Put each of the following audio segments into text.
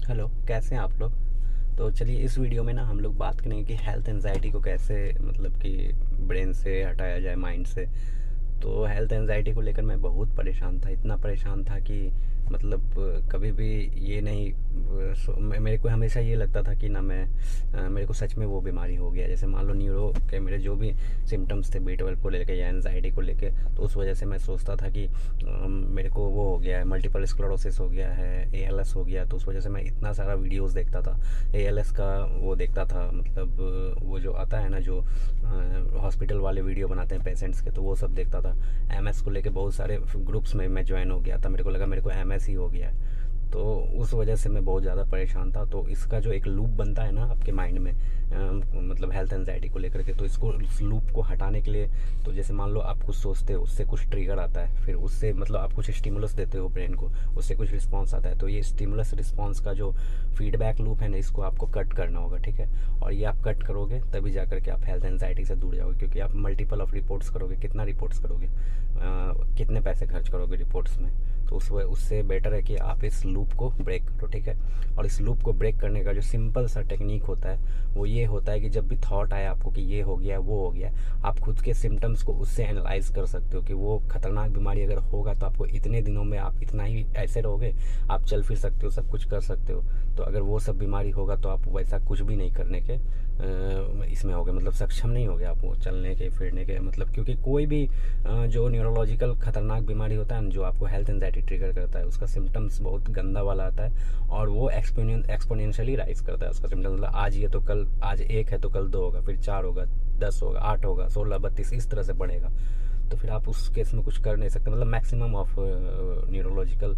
Hello, कैसे हैं आप लोग। तो चलिए इस वीडियो में ना हम लोग बात करेंगे कि हेल्थ एंजाइटी को कैसे मतलब कि ब्रेन से हटाया जाए, माइंड से। तो हेल्थ एंजाइटी को लेकर मैं बहुत परेशान था, इतना परेशान था कि मतलब कभी भी ये नहीं मेरे को हमेशा ये लगता था कि ना मेरे को सच में वो बीमारी हो गया। जैसे मान लो न्यूरो के मेरे जो भी सिम्टम्स थे B12 को लेकर या एंजाइटी को लेकर, तो उस वजह से मैं सोचता था कि मेरे को वो हो गया है, मल्टीपल स्क्लेरोसिस हो गया है, ALS हो गया। तो उस वजह से मैं इतना सारा वीडियोस देखता था, ALS का वो देखता था, मतलब वो जो आता है ना, जो हॉस्पिटल वाले वीडियो बनाते हैं पेशेंट्स के, तो वो सब देखता था। MS को लेके बहुत सारे ग्रुप्स में मैं ज्वाइन हो गया था, मेरे को लगा मेरे को MS ही हो गया है। तो उस वजह से मैं बहुत ज़्यादा परेशान था। तो इसका जो एक लूप बनता है ना आपके माइंड में, मतलब हेल्थ एंजाइटी को लेकर के, तो इसको उस लूप को हटाने के लिए, तो जैसे मान लो आप कुछ सोचते हो, उससे कुछ ट्रिगर आता है, फिर उससे मतलब आप कुछ स्टिमुलस देते हो ब्रेन को, उससे कुछ रिस्पॉन्स आता है। तो ये स्टिमुलस रिस्पॉन्स का जो फीडबैक लूप है ना, इसको आपको कट करना होगा, ठीक है। और ये आप कट करोगे तभी जा करके आप हेल्थ एंजाइटी से दूर जाओगे, क्योंकि आप मल्टीपल ऑफ रिपोर्ट्स करोगे, कितना रिपोर्ट्स करोगे, कितने पैसे खर्च करोगे रिपोर्ट्स में। तो उससे बेटर है कि आप इस लूप को ब्रेक करो, ठीक है। और इस लूप को ब्रेक करने का जो सिंपल सा टेक्निक होता है वो ये होता है कि जब भी थॉट आए आपको कि ये हो गया वो हो गया, आप खुद के सिम्टम्स को उससे एनालाइज कर सकते हो कि वो खतरनाक बीमारी अगर होगा तो आपको इतने दिनों में आप इतना ही ऐसे रहोगे, आप चल फिर सकते हो, सब कुछ कर सकते हो। तो अगर वो सब बीमारी होगा तो आप वैसा कुछ भी नहीं करने के इसमें हो गए, मतलब सक्षम नहीं हो गए आप वो चलने के फिरने के, मतलब क्योंकि कोई भी जो न्यूरोलॉजिकल खतरनाक बीमारी होता है ना, जो आपको हेल्थ एंजाइटी ट्रिगर करता है, उसका सिम्टम्स बहुत गंदा वाला आता है और वो एक्सपोनेंशियली राइज करता है उसका सिम्टम्स। मतलब आज ये तो कल, आज 1 है तो कल 2 होगा, फिर 4 होगा, 10 होगा, 8 होगा, 16, 32, इस तरह से बढ़ेगा। तो फिर आप उस केस में कुछ कर नहीं सकते। मतलब मैक्सिमम ऑफ न्यूरोलॉजिकल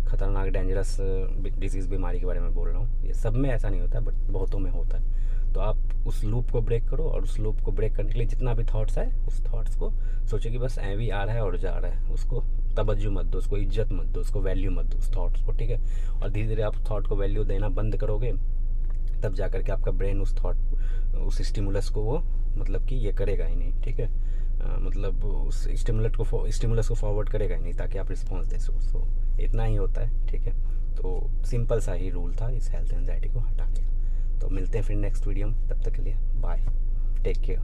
खतरनाक डेंजरस डिजीज़ बीमारी के बारे में बोल रहा हूँ। ये सब में ऐसा नहीं होता है, बट बहुतों में होता है। तो आप उस लूप को ब्रेक करो, और उस लूप को ब्रेक करने के लिए जितना भी थॉट्स है, उस थॉट्स को सोचो कि बस ऐवी आ रहा है और जा रहा है, उसको तवज्जो मत दो, उसको इज्जत मत दो, उसको वैल्यू मत दो उस थॉट्स को, ठीक है। और धीरे धीरे आप थॉट को वैल्यू देना बंद करोगे, तब जा कर के आपका ब्रेन उस स्टिमुलस को वो मतलब कि ये करेगा ही नहीं, ठीक है। मतलब उस स्टिमुलस को फॉरवर्ड करेगा ही नहीं, ताकि आप रिस्पॉन्स दे सको। सो इतना ही होता है, ठीक है। तो सिंपल सा ही रूल था इस हेल्थ एंजाइटी को हटाने का। तो मिलते हैं फिर नेक्स्ट वीडियो में, तब तक के लिए बाय, टेक केयर।